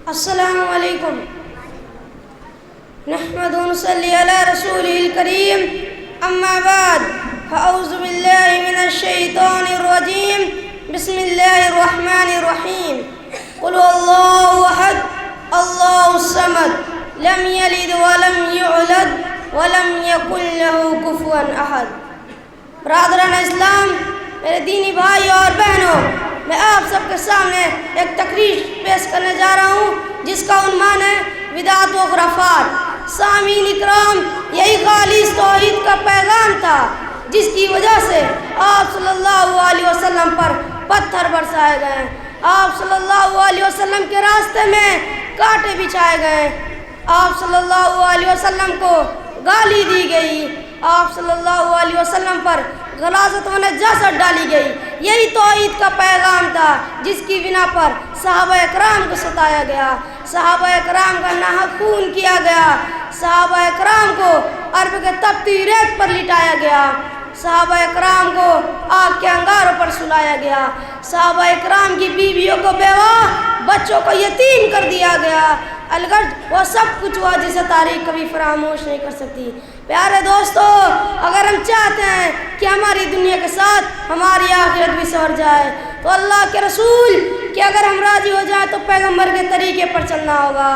السلام علیکم نحمد و نصلی علی رسولہ الکریم اما بعد فاعوذ باللہ من الشیطان الرجیم بسم اللہ الرحمن الرحیم قل اللہ احد اللہ الصمد لم یلد ولم یولد ولم یکن لہ کفوا احد۔ برادران اسلام، میرے دینی بھائی اور بہنوں، میں آپ سب کے سامنے ایک تقریر پیش کرنے جا رہا ہوں جس کا عنوان ہے بدعت و خرافات۔ سامعین اکرام، یہی خالص توحید کا پیغام تھا جس کی وجہ سے آپ صلی اللہ علیہ وسلم پر پتھر برسائے گئے، آپ صلی اللہ علیہ وسلم کے راستے میں کانٹے بچھائے گئے، آپ صلی اللہ علیہ وسلم کو گالی دی گئی، آپ صلی اللہ علیہ وسلم پر غلاظت و نجاست ڈالی گئی۔ یہی توحید کا پیغام تھا جس کی بنا پر صحابہ اکرام کو ستایا گیا، صحابہ اکرام کا ناحق خون کیا گیا، صحابہ اکرام کو عرب کے تپتی ریت پر لٹایا گیا، صحابہ اکرام کو آگ کے انگاروں پر سلایا گیا، صحابہ اکرام کی بیویوں کو بیوہ، بچوں کو یتیم کر دیا گیا۔ الگرچہ وہ سب کچھ ہوا جسے تاریخ کبھی فراموش نہیں کر سکتی۔ پیارے دوستو، اگر ہم چاہتے ہیں کہ ہماری دنیا کے ساتھ ہماری آخرت بھی سنور جائے تو اللہ کے رسول کہ اگر ہم راضی ہو جائیں تو پیغمبر کے طریقے پر چلنا ہوگا،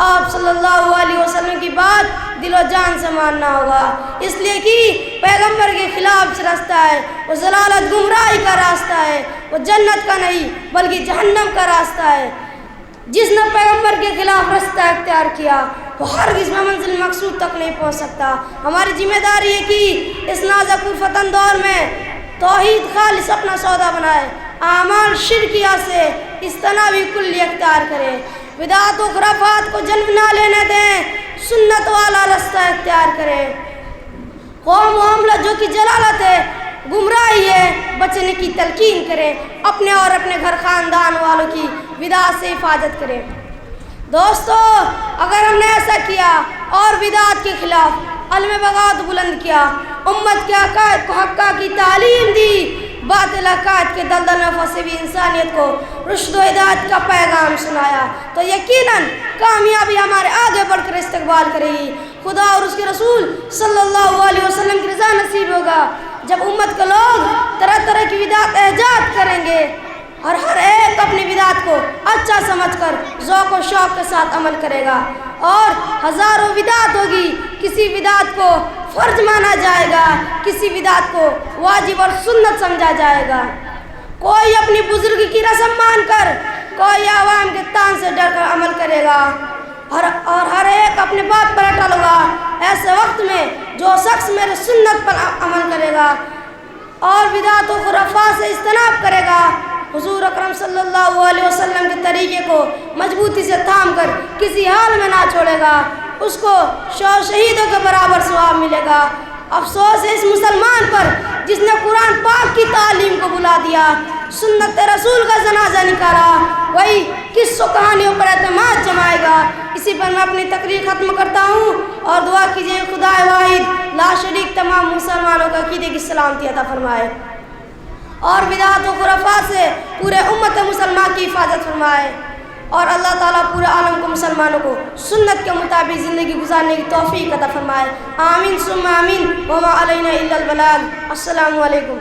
آپ صلی اللہ علیہ وسلم کی بات دل و جان سے ماننا ہوگا، اس لیے کہ پیغمبر کے خلاف راستہ ہے، وہ ضلالت گمراہی کا راستہ ہے، وہ جنت کا نہیں بلکہ جہنم کا راستہ ہے۔ جس نے پیغمبر کے خلاف راستہ اختیار کیا وہ ہرگز منزل مقصود تک نہیں پہنچ سکتا۔ ہماری ذمہ داری ہے کہ اس نازک فتن دور میں توحید خالص اپنا سودا بنائے، اعمال شرکیہ سے اجتنابی کلی اختیار کرے، بدعت و خرافات کو جنم نہ لینے دیں، سنت والا راستہ اختیار کرے۔ قوم و حملہ جو کہ جلالت ہے، گمراہی ہے، بچنے کی تلقین کریں، اپنے اور اپنے گھر خاندان والوں کی بدعت سے حفاظت کریں۔ دوستو، اگر ہم نے ایسا کیا اور بدعت کے خلاف علم بغاوت بلند کیا، امت کے عقائد کو حقہ کی تعلیم دی، باطل عقائد کے دلدل میں پھنسے ہوئی انسانیت کو رشد و ہدایت کا پیغام سنایا تو یقیناً کامیابی ہمارے آگے بڑھ کر استقبال کرے گی۔ خدا اور اس کے رسول صلی اللہ علیہ وسلم کی رضا نصیب ہوگا جب امت کے لوگ طرح طرح کی بدعت ایجاد کریں گے اور ہر ایک اپنی بدعت کو اچھا سمجھ کر ذوق و شوق کے ساتھ عمل کرے گا، اور ہزاروں بدعت ہوگی، کسی بدعت کو فرض مانا جائے گا، کسی بدعت کو واجب اور سنت سمجھا جائے گا۔ کوئی اپنی بزرگ کی رسم مان کر، کوئی عوام کے تان سے ڈر کر عمل کرے گا، اور ہر ایک اپنے باپ پر اٹل ہوگا۔ ایسے وقت میں جو شخص میرے سنت پر عمل کرے گا اور بدعت و خرافات سے اجتناب کرے گا، حضور اکرم صلی اللہ علیہ وسلم کے طریقے کو مضبوطی سے تھام کر کسی حال میں نہ چھوڑے گا، اس کو شہیدوں کے برابر ثواب ملے گا۔ افسوس ہے اس مسلمان پر جس نے قرآن پاک کی تعلیم کو بلا دیا، سنت رسول کا جنازہ نکالا، وہی قصوں کہانیوں پر اعتماد جمائے گا۔ اسی پر میں اپنی تقریر ختم کرتا ہوں اور دعا کیجیے خدا واحد لا شریک تمام مسلمانوں کا عقیدے کی سلامتی عطا فرمائے اور بدعت و خرافات سے پورے امت مسلمان کی حفاظت فرمائے، اور اللہ تعالیٰ پورے عالم کو مسلمانوں کو سنت کے مطابق زندگی گزارنے کی توفیق عطا فرمائے۔ آمین ثم آمین وما علینا الا البلاغ۔ السلام علیکم۔